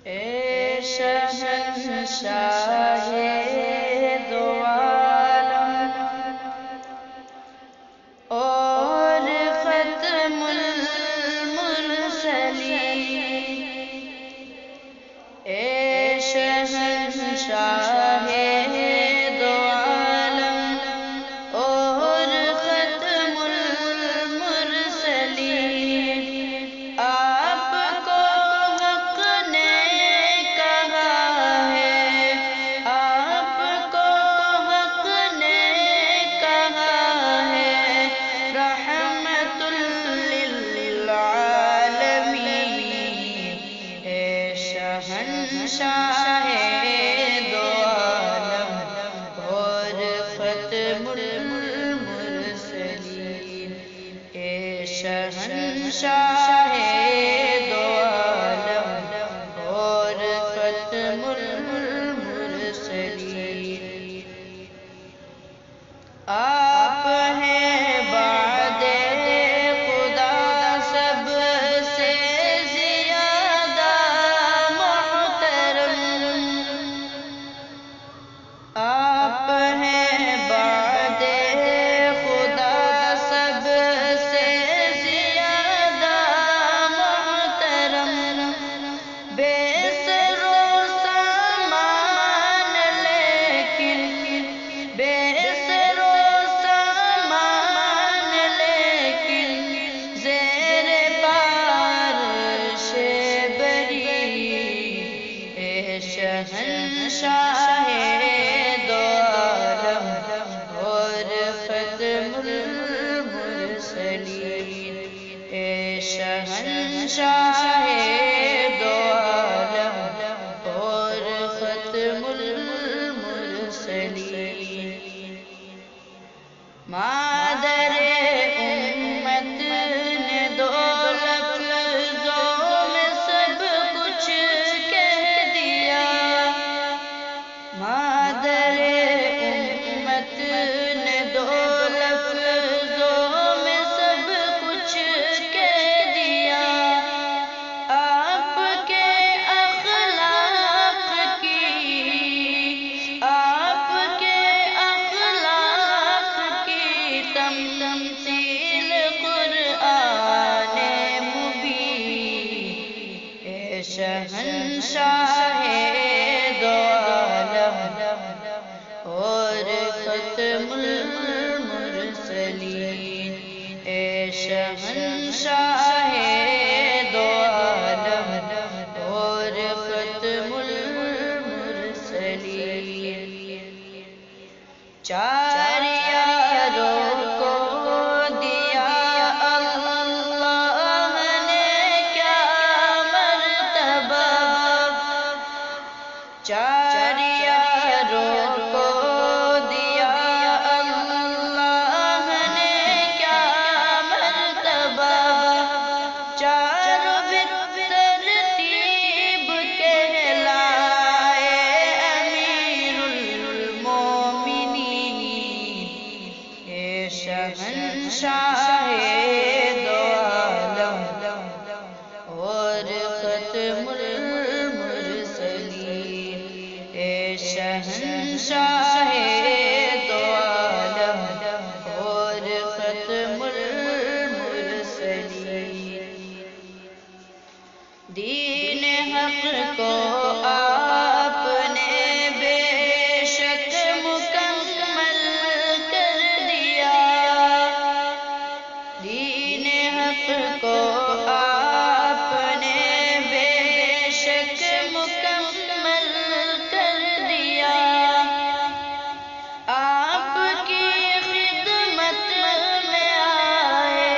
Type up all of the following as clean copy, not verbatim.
اے شہنشاہ دو عالم اور ختم المرسلین، اے شہنشاہ دو عالم اور ختم المرسلین، آپ کو حق نے کہا ہے، آپ کو حق نے کہا ہے، رحمت للعالمین، اے شہنشاہ دو عالم اور ختم المرسلین، اے شہنشاہ دو عالم اور ختم المرسلین، آپ ہیں بعد خدا سب سے زیادہ محترم، آپ ہیں بعد خدا سب سے زیادہ محترم، بے سر و سامان لیکن بے سر و سامان لیکن زیر بارش بری، اے شہنشاہ دو عالم اور ختم المرسلین، اے شہنشاہ دو عالم اور ختم المرسلین، مادر امت نے دو لفظوں میں سب کچھ کہہ دیا، مادر امت نے دو لفظوں میں سب کچھ کہہ دیا، آپ کے اخلاق کی، آپ کے اخلاق کی تمثیل قرآن مبین، اے شہنشاہ دو عالم اور ختم المرسلین، اے شہنشاہ دو عالم اور ختم المرسلین، چار یاروں کو دیا اللہ نے کیا مرتبہ، چار یاروں کو دیا اللہ نے کیا مرتبہ، چاروں ترتیب کہلائے امیر المومنین، اے شہنشاہ دو عالم اور ختم المرسلین، اے شہنشاہ دو عالم اور ختم المرسلین، دین حق کو آپ نے بے شک مکمل کر دیا، دین حق کو آپ نے بے شک مکمل کر دیا، آپ کی خدمت میں آئے،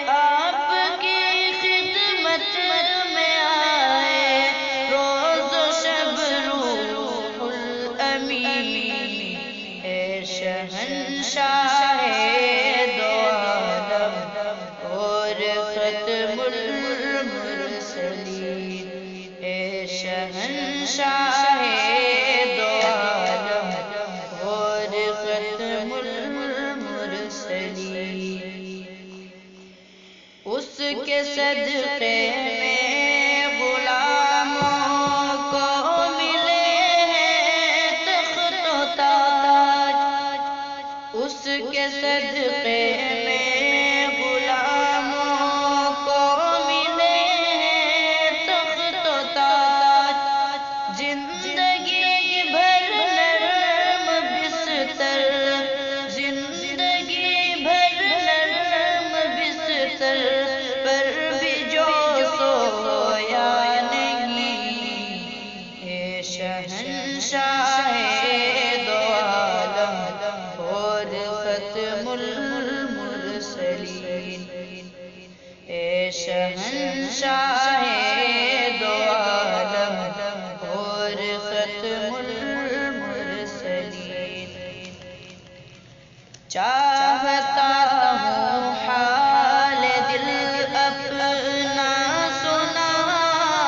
آپ کی خدمت میں آئے، روز و شب روح الامین، اے شہنشاہ دو عالم اور ختم المرسلین، اے شہنشاہ دو عالم اور ختم المرسلین، اس کے صدقے میں غلاموں شہنشاہ دو عالم اور ختم المرسلین، چاہتا ہوں حال دل اپنا سناؤں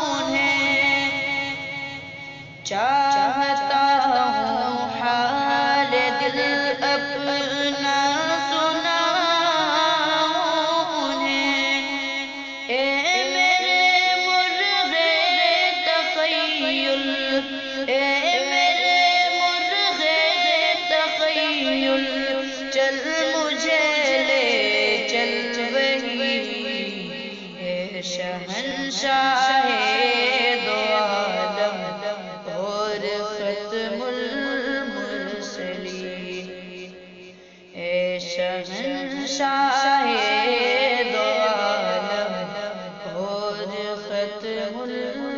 انہیں، چاہتا ہوں حال دل اپنا سناؤں انہیں، اے میرے مرغ تخیل، اے میرے مرغ تخیل، چل مجھے لے چل وہی، اے شہنشاہ دو عالم اور ختم المرسلین، اے شہنشاہ دو عالم اور ختم المرسلین۔